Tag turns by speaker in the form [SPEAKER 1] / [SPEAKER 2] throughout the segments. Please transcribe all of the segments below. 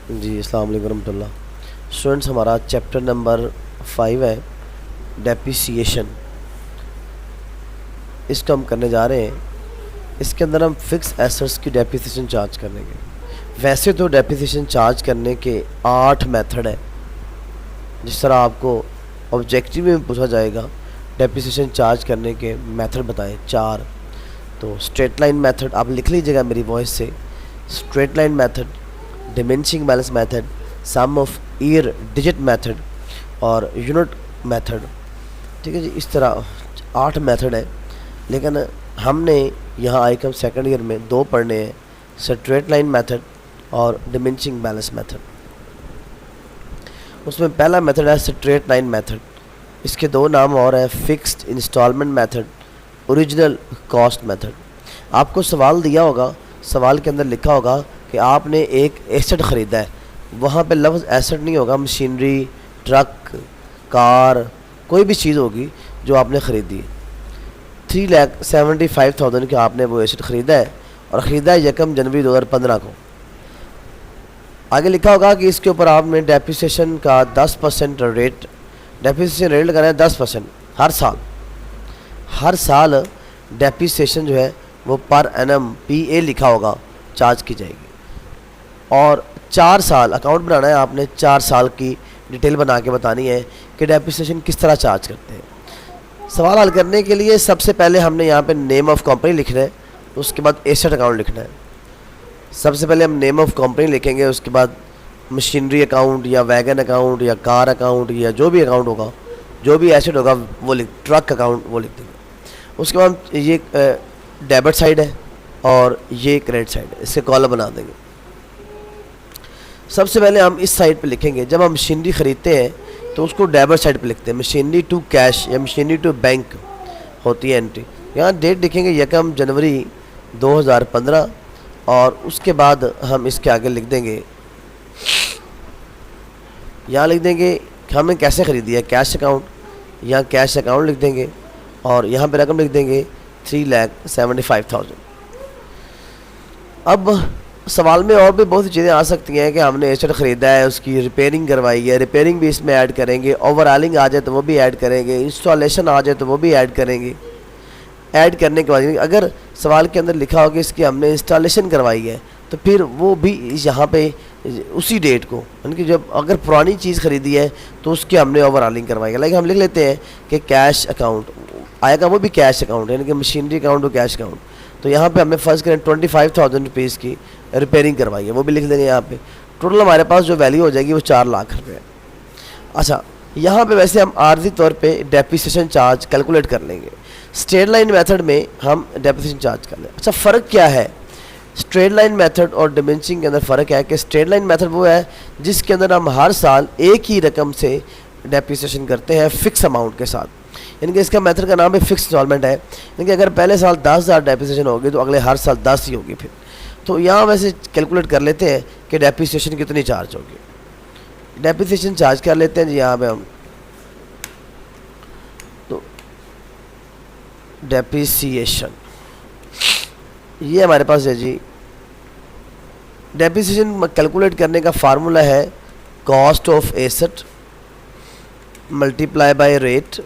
[SPEAKER 1] जी अस्सलाम वालेकुम रहमतुल्लाह। स्टूडेंट्स, हमारा चैप्टर नंबर 5 है डेप्रिसिएशन। इसको हम करने जा रहे हैं। इसके अंदर हम फिक्स एसेट्स की डेप्रिसिएशन चार्ज करेंगे। वैसे तो डेप्रिसिएशन चार्ज करने के 8 मेथड है। जिस तरह आपको ऑब्जेक्टिव में पूछा जाएगा डेप्रिसिएशन चार्ज करने के मेथड बताएं 4। तो स्ट्रेट लाइन मेथड आप लिख लीजिएगा मेरी वॉइस से। Straight line method, diminishing balance method, sum of year digit method और यूनिट मेथड। ठीक है जी, इस तरह 8 मेथड है। लेकिन हमने यहाँ आईकम सेकंड ईयर में 2 पढ़ने हैं, स्ट्रेट लाइन मेथड और डिमिनिशिंग बैलेंस मेथड। उसमें पहला मेथड है स्ट्रेट लाइन मेथड। इसके 2 नाम और हैं, fixed instalment method, original cost method. आपको सवाल दिया होगा, सवाल के अंदर लिखा होगा कि आपने एक एसेट ख़रीदा है। वहाँ पे लफ्ज़ एसेट नहीं होगा, मशीनरी, ट्रक, कार, कोई भी चीज़ होगी जो आपने ख़रीदी। 3,75,000 का आपने वो एसेट ख़रीदा है और ख़रीदा है 1 जनवरी 2015 को। आगे लिखा होगा कि इसके ऊपर आपने डेप्रिसिएशन का 10% रेट, डेप्रिसिएशन रेट लगाना है 10% हर साल डेप्रिसिएशन जो है वो पर एनम PA लिखा होगा, चार्ज की जाएगी। और 4 साल अकाउंट बनाना है आपने, 4 साल की डिटेल बना के बतानी है कि डेप्रिसिएशन किस तरह चार्ज करते हैं। सवाल हल करने के लिए सबसे पहले हमने यहाँ पे नेम ऑफ़ कंपनी लिखना है, उसके बाद एसेट अकाउंट लिखना है। सबसे पहले हम नेम ऑफ़ कंपनी लिखेंगे, उसके बाद मशीनरी अकाउंट या वैगन अकाउंट या कार अकाउंट या जो भी अकाउंट होगा, जो भी एसेट होगा वो ट्रक अकाउंट वो लिख देंगे। उसके बाद ये डेबिट साइड है और ये क्रेडिट साइड है, इससे कॉलम बना देंगे। सबसे पहले हम इस साइड पे लिखेंगे, जब हम मशीनरी ख़रीदते हैं तो उसको डेबिट साइड पे लिखते हैं। मशीनरी टू कैश या मशीनरी टू बैंक होती है एंट्री। यहाँ डेट लिखेंगे 1 जनवरी 2015 और उसके बाद हम इसके आगे लिख देंगे, यहाँ लिख देंगे कि हमने कैसे ख़रीदी है, कैश अकाउंट। यहाँ कैश अकाउंट लिख देंगे और यहाँ पे रकम लिख देंगे 3,75,000। अब सवाल में और भी बहुत सी चीज़ें आ सकती हैं कि हमने एसेट ख़रीदा है, उसकी रिपेयरिंग करवाई है, रिपेयरिंग भी इसमें ऐड करेंगे। ओवरऑलिंग आ जाए तो वो भी ऐड करेंगे, इंस्टॉलेशन आ जाए तो वो भी ऐड करेंगे। ऐड करने के बाद अगर सवाल के अंदर लिखा हो कि इसकी हमने इंस्टॉलेशन करवाई है तो फिर वो भी यहाँ पे उसी डेट को, यानी कि जब अगर पुरानी चीज़ ख़रीदी है तो उसकी हमने ओवरऑलिंग करवाई है। लेकिन हम लिख लेते हैं कि कैश अकाउंट आएगा, वो भी कैश अकाउंट यानी कि मशीनरी अकाउंट और कैश अकाउंट। तो यहाँ पे हमने फर्स्ट करें 25,000 रुपीज़ की रिपेयरिंग करवाई है, वो भी लिख देंगे यहाँ पे। टोटल हमारे पास जो वैल्यू हो जाएगी वो 4 लाख रुपये। अच्छा, यहाँ पे वैसे हम आर्जी तौर पे डेप्रिसिएशन चार्ज कैलकुलेट कर लेंगे। स्ट्रेट लाइन मेथड में हम डेप्रिसिएशन चार्ज कर लें। अच्छा, फ़र्क क्या है स्ट्रेट लाइन मेथड और डिमिनिशिंग के अंदर? फ़र्क है कि स्ट्रेट लाइन मेथड वो है जिसके अंदर हम हर साल एक ही रकम से डेप्रिसिएशन करते हैं फिक्स अमाउंट के साथ, यानी कि इसका मेथड का नाम है फिक्स इंस्टॉलमेंट है। यानी कि अगर पहले साल 10,000 डेप्रिसिएशन होगी तो अगले हर साल 10 ही होगी। फिर तो यहाँ वैसे कैलकुलेट कर लेते हैं कि डेप्रिसिएशन कितनी चार्ज होगी। डेप्रिसिएशन चार्ज कर लेते हैं जी यहाँ पे हम। तो डेप्रिसिएशन ये हमारे पास है जी। डेप्रिसिएशन कैलकुलेट करने का फार्मूला है cost of asset multiply by rate.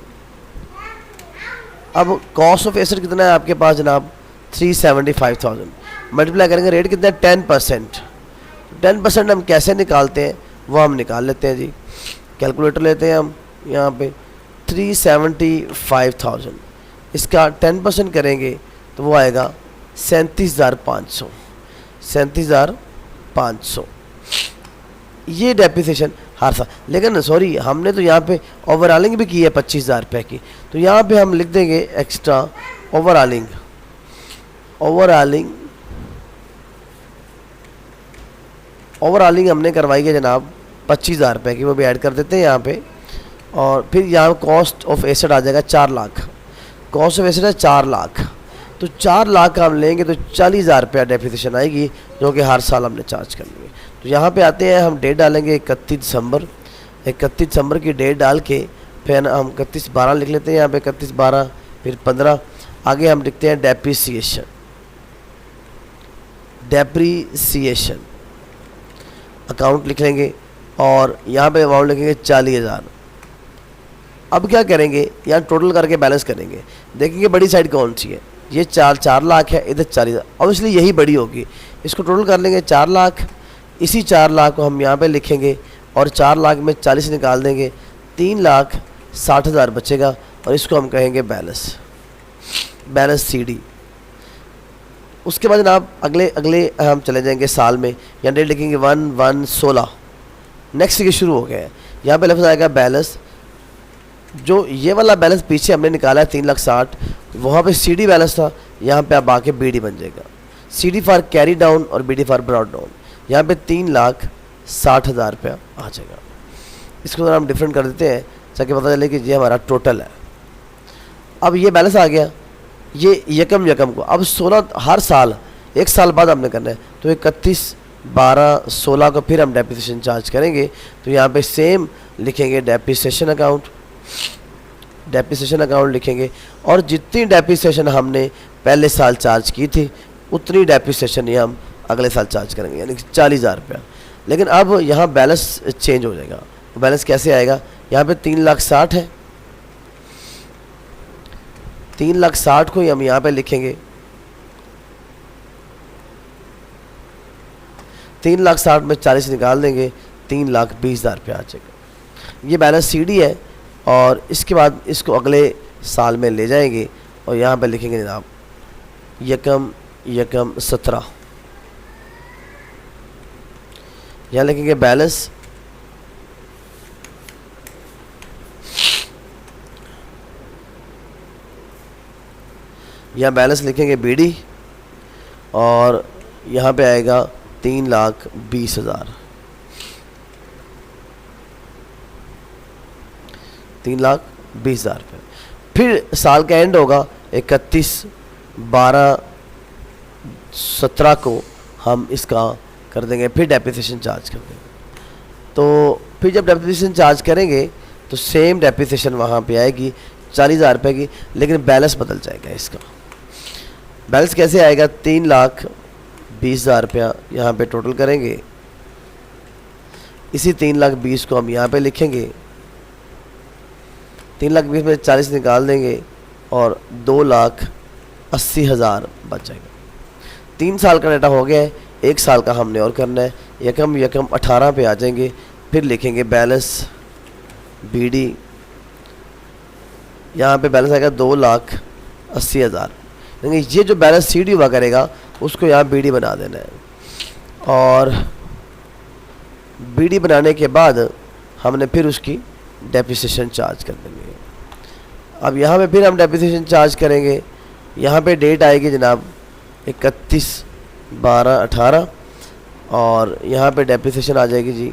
[SPEAKER 1] अब कॉस्ट ऑफ एसेट कितना है आपके पास जनाब? 375,000 मल्टीप्लाई करेंगे रेट कितना है? 10%। 10% हम कैसे निकालते हैं वो हम निकाल लेते हैं जी। कैलकुलेटर लेते हैं हम, यहाँ पे 375,000 इसका 10% करेंगे तो वो आएगा 37,500। 37,500 ये डेप्रिसिएशन हर साल। लेकिन सॉरी, हमने तो यहाँ पे ओवरऑलिंग भी की है 25,000 रुपये की, तो यहाँ पे हम लिख देंगे एक्स्ट्रा ओवरऑलिंग। ओवरऑलिंग हमने करवाई है जनाब 25,000 रुपये की, वो भी ऐड कर देते हैं यहाँ पे। और फिर यहाँ कॉस्ट ऑफ एसेट आ जाएगा 4 लाख। कॉस्ट ऑफ एसेट है 4 लाख, तो 4 लाख का हम लेंगे तो 40,000 रुपया डेप्रिसिएशन आएगी, जो कि हर साल हमने चार्ज कर लेंगे। तो यहाँ पे आते हैं, हम डेट डालेंगे 31 दिसंबर। 31 दिसंबर की डेट डाल के फिर हम 31/12 लिख लेते हैं यहाँ पे, 31/12 फिर 15। आगे हम लिखते हैं डेप्रिसिएशन। अकाउंट लिख लेंगे और यहाँ पे अमाउंट लिखेंगे 40,000। अब क्या करेंगे, यहाँ टोटल करके बैलेंस करेंगे, देखेंगे बड़ी साइड कौन सी है, ये 4 लाख है, इधर 40,000, ऑब्वियसली यही बड़ी होगी। इसको टोटल कर लेंगे 4 लाख, इसी 4 लाख को हम यहाँ पे लिखेंगे और 4 लाख में 40 निकाल देंगे, 3,60,000 बचेगा और इसको हम कहेंगे बैलेंस CD। उसके बाद जनाब अगले हम चले जाएंगे साल में, यहाँ डेट लिखेंगे 1/1/16, नेक्स्ट ये शुरू हो गया है। यहाँ पे लफ्ज़ आएगा बैलेंस, जो ये वाला बैलेंस पीछे हमने निकाला है 3,60,000, वहाँ पे CD बैलेंस था, यहाँ पे अब आके BD बन जाएगा। CD फॉर कैरी डाउन और BD फॉर ब्रॉड डाउन, यहाँ पे 3,60,000 रुपया आ जाएगा। इसको अगर हम डिफरेंट कर देते हैं ताकि पता चले कि ये हमारा टोटल है। अब ये बैलेंस आ गया, ये यकम को अब 16 हर साल 1 साल बाद हमने करना है, तो 31/12/16 को फिर हम डेप्रिसिएशन चार्ज करेंगे। तो यहाँ पे सेम लिखेंगे डेप्रिसिएशन अकाउंट लिखेंगे और जितनी डेप्रिसिएशन हमने पहले साल चार्ज की थी उतनी डेप्रिसिएशन ये हम अगले साल चार्ज करेंगे, यानी कि 40,000 रुपया। लेकिन अब यहाँ बैलेंस चेंज हो जाएगा। बैलेंस कैसे आएगा, यहाँ पे 3,60,000 है, 3,60,000 को हम यहाँ पे लिखेंगे, 3,60,000 में 40 निकाल देंगे, 3,20,000 रुपया आ जाएगा। ये बैलेंस CD है और इसके बाद इसको अगले साल में ले जाएंगे और यहाँ पे लिखेंगे जनाब यकम 17, यहाँ लिखेंगे बैलेंस, यहाँ बैलेंस लिखेंगे BD और यहाँ पे आएगा 3,20,000, 3,20,000 रुपये। फिर साल का एंड होगा 31/12/17 को हम इसका कर देंगे, फिर डेप्रिसिएशन चार्ज कर देंगे। तो फिर जब डेप्रिसिएशन चार्ज करेंगे तो सेम डेप्रिसिएशन वहाँ पे आएगी 40,000 रुपये की, लेकिन बैलेंस बदल जाएगा। इसका बैलेंस कैसे आएगा, 3,20,000 रुपया यहाँ पे टोटल करेंगे, इसी 3,20,000 को हम यहाँ पे लिखेंगे, 3,20,000 में 40 निकाल देंगे और 2,80,000 बच जाएगा। 3 साल का डाटा हो गया है, 1 साल का हमने और करना है। यकम 18 पे आ जाएंगे, फिर लिखेंगे बैलेंस BD, यहाँ पे बैलेंस आएगा 2,80,000। यानी ये जो बैलेंस CD हुआ करेगा उसको यहाँ BD बना देना है और BD बनाने के बाद हमने फिर उसकी डेप्रिसिएशन चार्ज कर देंगे। अब यहाँ पे फिर हम डेप्रिसिएशन चार्ज करेंगे, यहाँ पे डेट आएगी जनाब 31/12/18 और यहाँ पे डेप्रिसिएशन आ जाएगी जी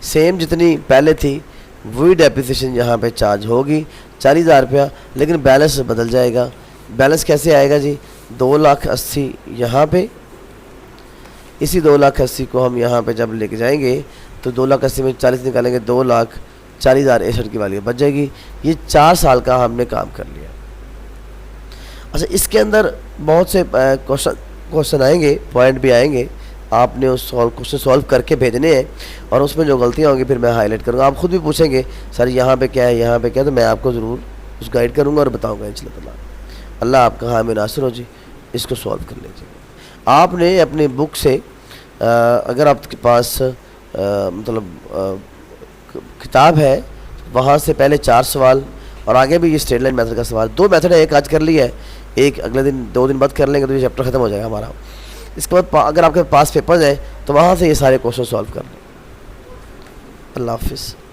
[SPEAKER 1] सेम जितनी पहले थी वही डेप्रिसिएशन यहाँ पे चार्ज होगी 40,000 रुपया, लेकिन बैलेंस बदल जाएगा। बैलेंस कैसे आएगा जी, 2,80,000 यहाँ पे, इसी 2,80,000 को हम यहाँ पे जब लेके जाएंगे तो 2,80,000 में 40 निकालेंगे, 2,40,061 की वैल्यू बच जाएगी। ये 4 साल का हमने काम कर लिया। अच्छा, इसके अंदर बहुत से क्वेश्चन आएंगे, पॉइंट भी आएंगे, आपने उस क्वेश्चन सॉल्व करके भेजने हैं और उसमें जो गलतियाँ होंगी फिर मैं हाईलाइट करूँगा। आप खुद भी पूछेंगे सर यहाँ पे क्या है, यहाँ पे क्या है, तो मैं आपको ज़रूर उस गाइड करूँगा और बताऊँगा इंशाअल्लाह। अल्लाह आपका हामी नासिर हो जी, इसको सॉल्व कर लीजिए। आपने अपनी बुक से अगर आपके पास किताब है वहाँ से पहले 4 सवाल और आगे भी ये स्ट्रेट लाइन मेथड का सवाल, 2 मेथड है, एक आज कर लिया है, एक अगले दिन 2 दिन बाद कर लेंगे तो ये चैप्टर ख़त्म हो जाएगा हमारा। इसके बाद अगर आपके पास पेपर्स हैं तो वहाँ से ये सारे क्वेश्चन सॉल्व कर लें। अल्लाह हाफिज़।